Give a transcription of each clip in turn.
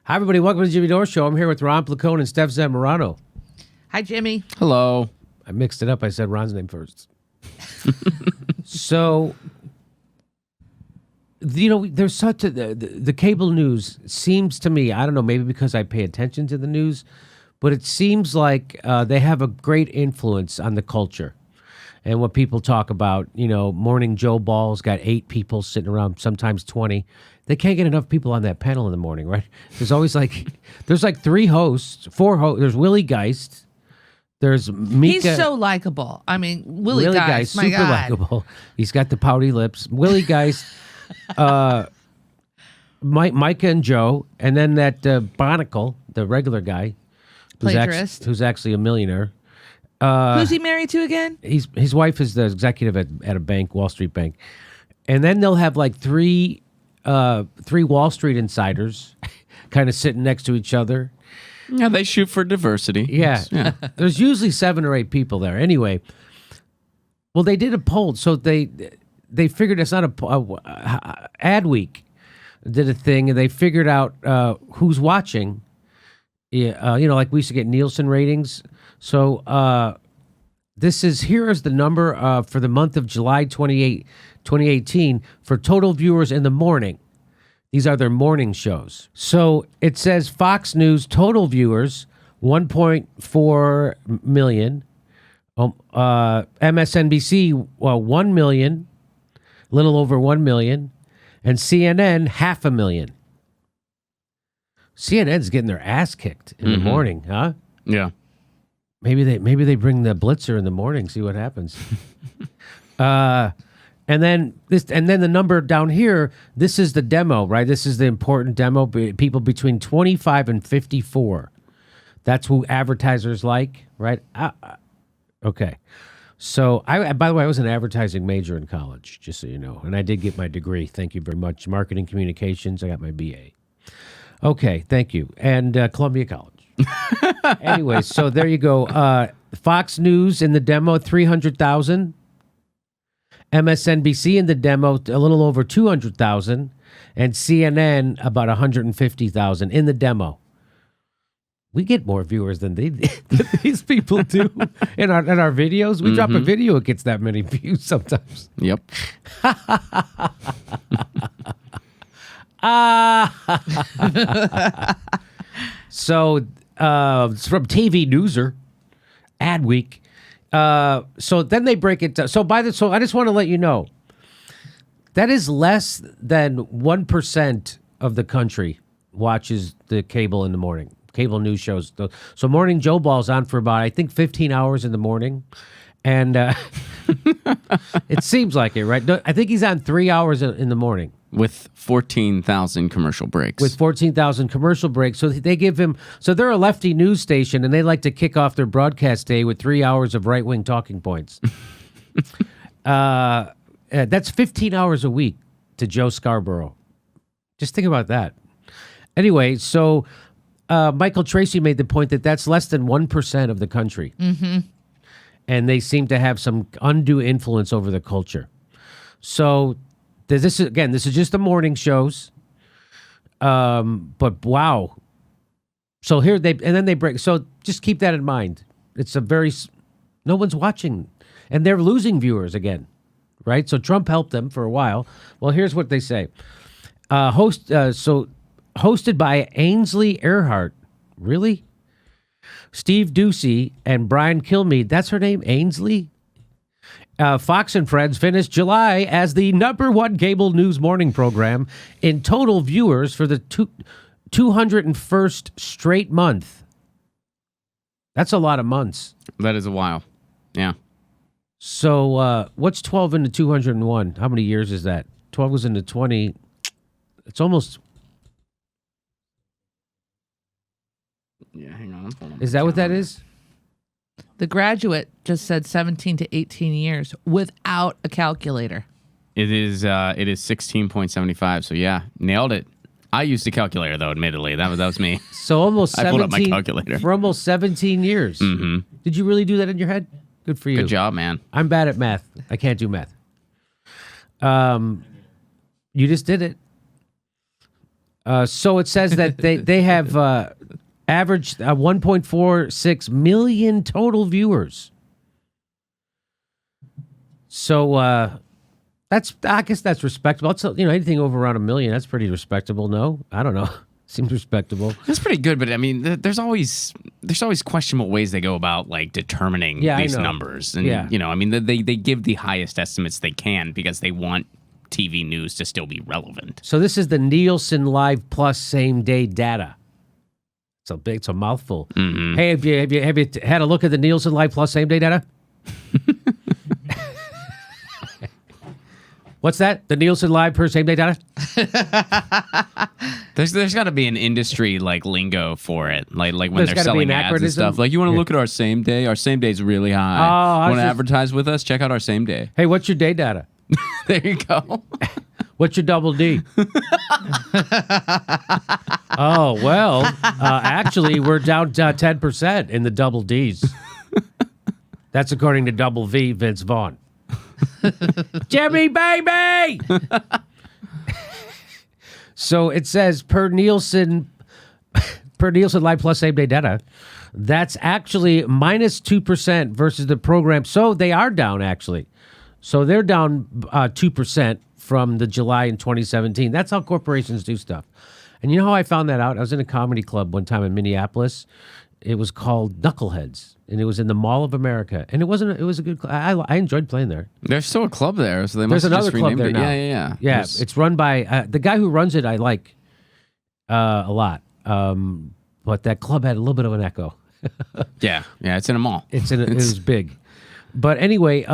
Hi, everybody. Welcome to the Jimmy Dore Show. I'm here with Ron Placone and Steph Zamorano. Hi, Jimmy. Hello. I mixed it up. I said Ron's name first. So, there's such a... The cable news seems to me, I don't know, maybe because I pay attention to the news, but it seems like they have a great influence on the culture. And what people talk about, Morning Joe Ball's got 8 people sitting around, sometimes 20. They can't get enough people on that panel in the morning, right? There's always there's 3 hosts, 4 hosts. There's Willie Geist. There's Mika. He's so likable. I mean, Willie Geist, my super God. likable. He's got the pouty lips. Willie Geist, Micah and Joe, and then that Barnacle, the regular guy, who's actually a millionaire. Who's he married to again? His wife is the executive at a bank, Wall Street bank, and then they'll have 3 Wall Street insiders, kind of sitting next to each other. Yeah, they shoot for diversity. Yeah. There's usually 7 or 8 people there. Anyway, well, they did a poll, so they figured it's not a ad week did a thing, and they figured out who's watching. Yeah, like we used to get Nielsen ratings. So here is the number for the month of July 2018 for total viewers in the morning. These are their morning shows. So it says Fox News total viewers 1.4 million, MSNBC 1 million, a little over 1 million, and CNN 500,000. CNN's getting their ass kicked in the morning, huh? Yeah. Maybe they bring the blitzer in the morning, see what happens. And then the number down here, this is the demo, right? This is the important demo. People between 25 and 54. That's who advertisers like, right? Okay. So, by the way, I was an advertising major in college, just so you know. And I did get my degree. Thank you very much. Marketing communications. I got my BA. Okay, thank you. And Columbia College. Anyway, so there you go. Fox News in the demo, 300,000. MSNBC in the demo, a little over 200,000. And CNN, about 150,000 in the demo. We get more viewers than these people do in our videos. We drop a video, it gets that many views sometimes. Yep. So it's from TV Newser, Ad Week. So then they break it down. So I just want to let you know that is less than 1% of the country watches the cable in the morning. Cable news shows. So Morning Joe Ball's on for about, I think, 15 hours in the morning. And it seems like it, right? I think he's on 3 hours in the morning. With 14,000 commercial breaks. With 14,000 commercial breaks. So they give him, so they're a lefty news station, and they like to kick off their broadcast day with 3 hours of right-wing talking points. That's 15 hours a week to Joe Scarborough. Just think about that. Anyway, so Michael Tracy made the point that that's less than 1% of the country. Mm-hmm. And they seem to have some undue influence over the culture. So this is just the morning shows. But wow. So then they break. So just keep that in mind. It's no one's watching, and they're losing viewers again, right? So Trump helped them for a while. Well, here's what they say. Hosted by Ainsley Earhart. Really? Steve Doocy and Brian Kilmeade. That's her name, Ainsley? Fox and Friends finished July as the #1 cable news morning program in total viewers for the 201st straight month. That's a lot of months. That is a while. Yeah. So what's 12 into 201? How many years is that? 12 was into 20. It's almost... Yeah, hang on. Is that what that is? The Graduate just said 17 to 18 years without a calculator. It is 16.75. So yeah, nailed it. I used a calculator though, admittedly. That was me. So almost 17. I pulled up my calculator. For almost 17 years. Mm-hmm. Did you really do that in your head? Good for you. Good job, man. I'm bad at math. I can't do math. You just did it. So it says that they have averaged 1.46 million total viewers. So I guess that's respectable. It's, anything over around 1 million, that's pretty respectable. No, I don't know. Seems respectable. That's pretty good, but I mean, there's always questionable ways they go about like determining these numbers, and I mean, they give the highest estimates they can because they want TV news to still be relevant. So this is the Nielsen Live Plus same day data. It's a mouthful. Mm-hmm. Hey, have you had a look at the Nielsen Live Plus same day data? What's that? The Nielsen Live per same day data? There's got to be an industry like lingo for it, like when There's they're gotta be selling an ads and acronym. stuff. Like, you want to look at our same day? Our same day's really high. Oh, Want to advertise with us? Check out our same day. Hey, what's your day data? There you go. What's your double D? Oh, well, actually, we're down 10% in the double Ds. That's according to Double V, Vince Vaughn. Jimmy, baby! So it says per Nielsen Live Plus same day data, that's actually minus 2% versus the program. So they are down, actually. So they're down 2% from the July in 2017. That's how corporations do stuff. And you know how I found that out? I was in a comedy club one time in Minneapolis. It was called Knuckleheads, and it was in the Mall of America. And it was a good club. I enjoyed playing there. There's still a club there, so they There's must have another just club renamed there it. now. Yeah. Yeah, it's run by the guy who runs it. I like a lot, but that club had a little bit of an echo. Yeah, it's in a mall. It was big, but anyway,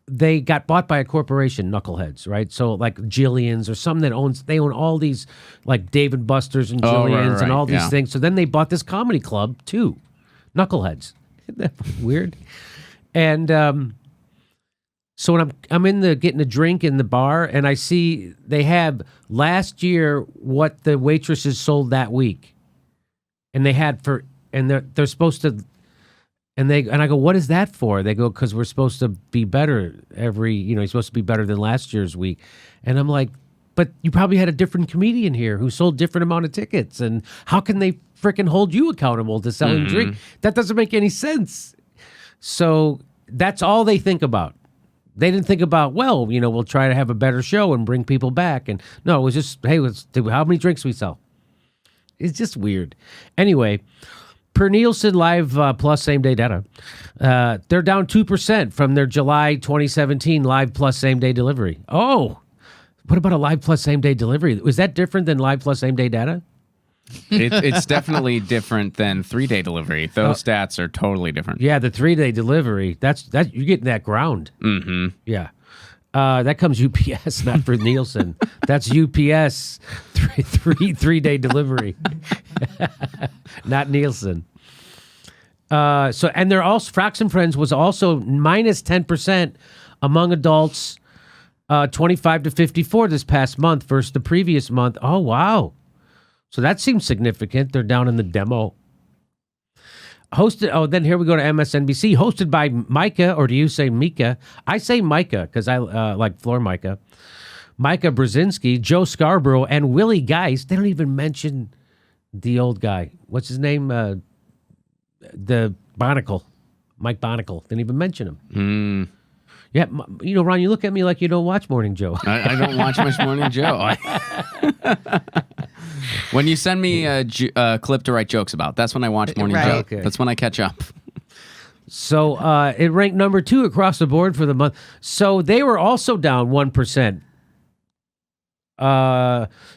they got bought by a corporation, Knuckleheads, right? So like Jillian's or something they own all these like Dave and Buster's and Jillian's right, and all these yeah. things. So then they bought this comedy club too, Knuckleheads. Isn't that weird? And so when I'm in getting a drink in the bar, and I see they have last year what the waitresses sold that week, and they're supposed to. And I go, what is that for? They go, because we're supposed to be better you're supposed to be better than last year's week. And I'm like, but you probably had a different comedian here who sold different amount of tickets. And how can they freaking hold you accountable to selling drink? That doesn't make any sense. So that's all they think about. They didn't think about, well, we'll try to have a better show and bring people back. And no, it was just, hey, how many drinks we sell? It's just weird. Anyway, per Nielsen Live Plus same day data, they're down 2% from their July 2017 Live Plus same day delivery. Oh, what about a Live Plus same day delivery? Was that different than Live Plus same day data? It's definitely different than 3-day delivery. Those stats are totally different. Yeah, the 3-day delivery. That you're getting that ground. Mm-hmm. Yeah. That comes UPS, not for Nielsen. That's UPS, three-day delivery, not Nielsen. And they're also, Fracks and Friends was also minus 10% among adults 25 to 54 this past month versus the previous month. Oh, wow. So that seems significant. They're down in the demo. Then here we go to MSNBC, hosted by Micah, or do you say Mika? I say Micah because I like floor Micah. Micah Brzezinski, Joe Scarborough, and Willie Geist. They don't even mention the old guy. What's his name? The Barnacle. Mike Barnacle. Didn't even mention him. Yeah, Ron, you look at me like you don't watch Morning Joe. I don't watch much Morning Joe. When you send me a clip to write jokes about, that's when I watch Morning Joe. Okay. That's when I catch up. So it ranked number 2 across the board for the month. So they were also down 1%.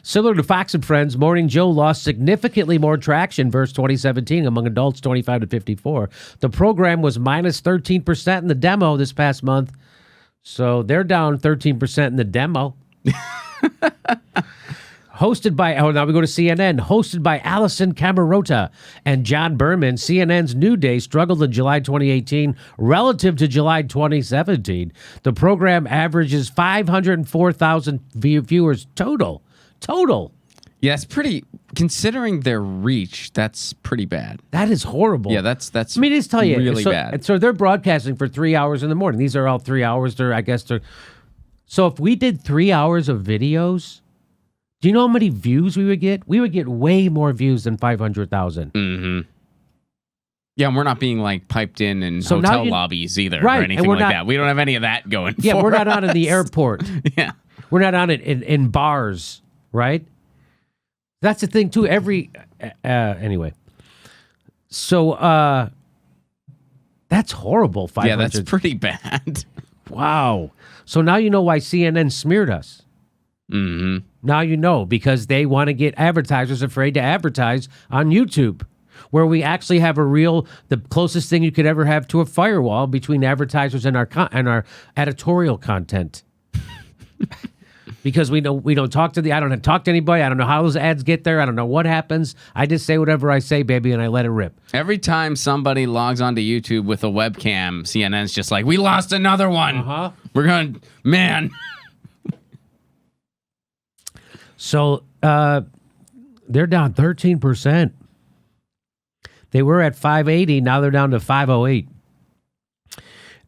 Similar to Fox and Friends, Morning Joe lost significantly more traction versus 2017 among adults 25 to 54. The program was minus 13% in the demo this past month. So they're down 13% in the demo. Hosted by, now we go to CNN, hosted by Allison Camerota and John Berman, CNN's New Day struggled in July 2018 relative to July 2017. The program averages 504,000 viewers total. Yeah, it's pretty, considering their reach, that's pretty bad. That is horrible. Yeah, that's I mean, just tell you, really bad. So they're broadcasting for 3 hours in the morning. These are all 3 hours. So if we did 3 hours of videos, Do you know how many views we would get? We would get way more views than 500,000. Mm-hmm. Yeah, and we're not being like piped in hotel lobbies either or anything like that. We don't have any of that going for we're not on in the airport. Yeah. We're not on it in bars, right? That's the thing, too. Anyway. So, that's horrible, 500. Yeah, that's pretty bad. Wow. So now you know why CNN smeared us. Mm-hmm. Now you know, because they want to get advertisers afraid to advertise on YouTube, where we actually have the closest thing you could ever have to a firewall between advertisers and our editorial content. Because we don't talk to I don't talk to anybody. I don't know how those ads get there. I don't know what happens. I just say whatever I say, baby, and I let it rip. Every time somebody logs onto YouTube with a webcam, CNN's just like, we lost another one. Uh-huh. We're going, man. So they're down 13%. They were at 580. Now they're down to 508.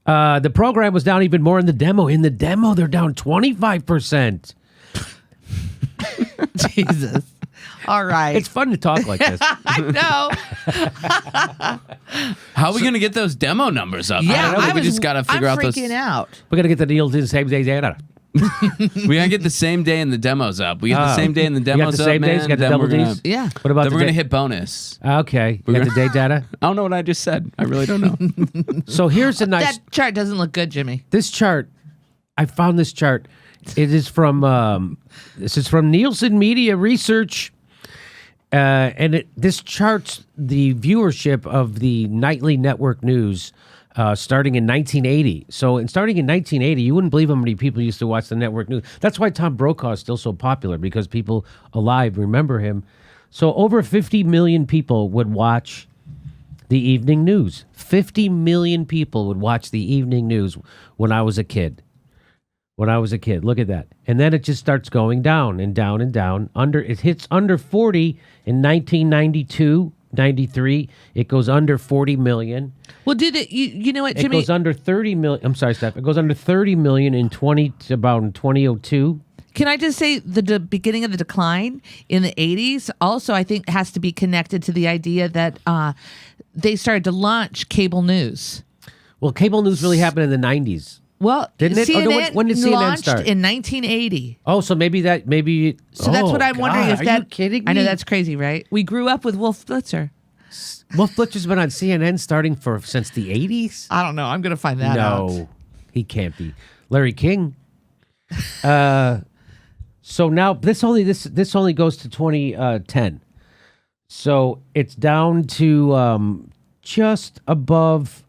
The program was down even more in the demo. In the demo, they're down 25%. Jesus. All right. It's fun to talk like this. I know. How are we going to get those demo numbers up? Yeah, I don't know. We just got to figure out those. I'm freaking out. We're going to get the deals in the same day. We gotta get the same day and the demos up. We get the same day and the demos the same up, days? man. You got the then double we're gonna, Ds? Yeah. What about then we're gonna hit bonus. Okay. You got the day data? I don't know what I just said. I really don't know. So here's a nice... That chart doesn't look good, Jimmy. This chart, I found this chart. It is from... this is from Nielsen Media Research. And this charts the viewership of the nightly network news starting in 1980. So, starting in 1980, you wouldn't believe how many people used to watch the network news. That's why Tom Brokaw is still so popular, because people alive remember him. So, over 50 million people would watch the evening news. 50 million people would watch the evening news when I was a kid. Look at that. And then it just starts going down and down and down. It hits under 40 in 1992, 93. It goes under 40 million. Well, you know what, Jimmy? It goes under 30 million. I'm sorry, Steph. It goes under 30 million in 2002. Can I just say the beginning of the decline in the 80s also, I think, has to be connected to the idea that they started to launch cable news. Well, cable news really happened in the 90s. Well, didn't it? CNN When did CNN launched start? in 1980. Oh, so maybe. So that's what I'm wondering. Is Are that you kidding me? I know that's crazy, right? We grew up with Wolf Blitzer. Wolf Blitzer's been on CNN starting since the 80s? I don't know. I'm going to find that out. No, he can't be. Larry King. So now this only goes to 2010. So it's down to just above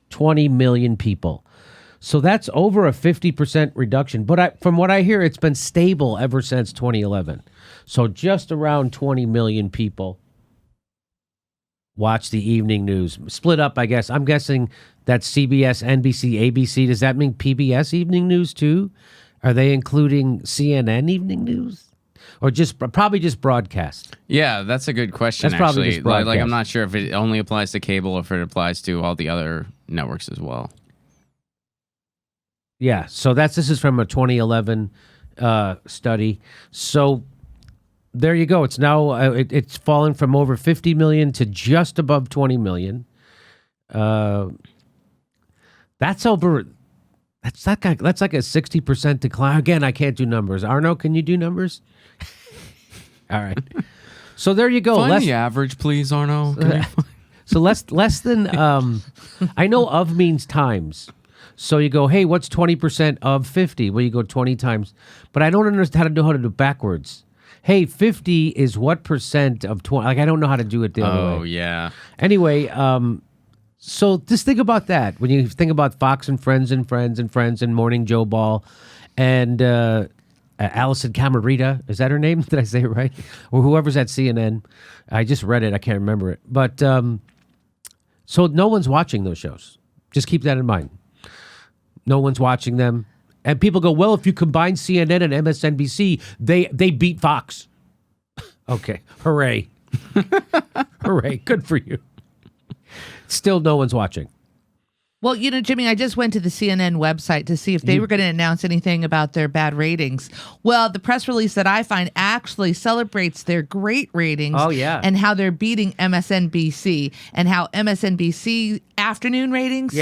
20 million people. So that's over a 50% reduction. But from what I hear, it's been stable ever since 2011. So just around 20 million people watch the evening news. Split up, I guess. I'm guessing that's CBS, NBC, ABC. Does that mean PBS evening news too? Are they including CNN evening news? Or probably just broadcast? Yeah, that's a good question, That's probably actually. just broadcast. Like, I'm not sure if it only applies to cable or if it applies to all the other networks as well. Yeah, so this is from a 2011 study. So there you go. It's now it's fallen from over 50 million to just above 20 million. That's like a 60% decline. Again, I can't do numbers. Arno, can you do numbers? All right. So there you go. Find the average, please, Arno. So less than I know of means times. So you go, hey, what's 20% of 50? Well, you go 20 times. But I don't understand how to do it backwards. Hey, 50 is what percent of 20? Like, I don't know how to do it the other way. Oh, yeah. Anyway, so just think about that. When you think about Fox and Friends and Friends and Friends and Morning Joe Ball and Allison Camarita. Is that her name? Did I say it right? Or whoever's at CNN. I just read it. I can't remember it. But so no one's watching those shows. Just keep that in mind. No one's watching them. And people go, well, if you combine CNN and MSNBC, they beat Fox. Okay. Hooray. Hooray. Good for you. Still no one's watching. Well, Jimmy, I just went to the CNN website to see if they were going to announce anything about their bad ratings. Well, the press release that I find actually celebrates their great ratings. Oh, yeah. And how they're beating MSNBC, and how MSNBC afternoon ratings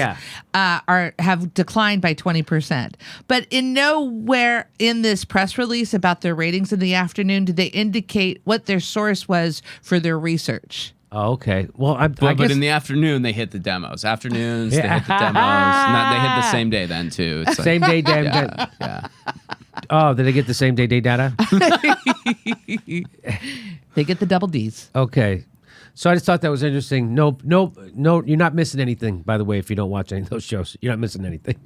have declined by 20%. But in nowhere in this press release about their ratings in the afternoon did they indicate what their source was for their research. Oh, okay. Well, I but guess in the afternoon they hit the demos. Afternoons they hit the demos. They hit the same day then too. It's like, same day damn yeah. Oh, did they get the same day data? They get the double Ds. Okay. So I just thought that was interesting. No, you're not missing anything, by the way, if you don't watch any of those shows. You're not missing anything.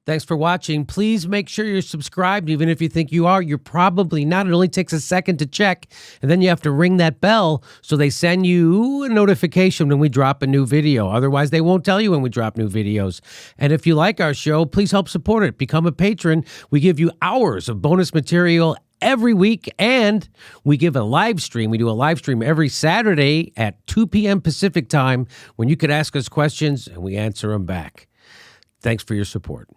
Thanks for watching. Please make sure you're subscribed. Even if you think you are, you're probably not. It only takes a second to check, and then you have to ring that bell so they send you a notification when we drop a new video. Otherwise, they won't tell you when we drop new videos. And if you like our show, please help support it. Become a patron. We give you hours of bonus material every week, and we give a live stream. We do a live stream every Saturday at 2 p.m. Pacific time when you could ask us questions, and we answer them back. Thanks for your support.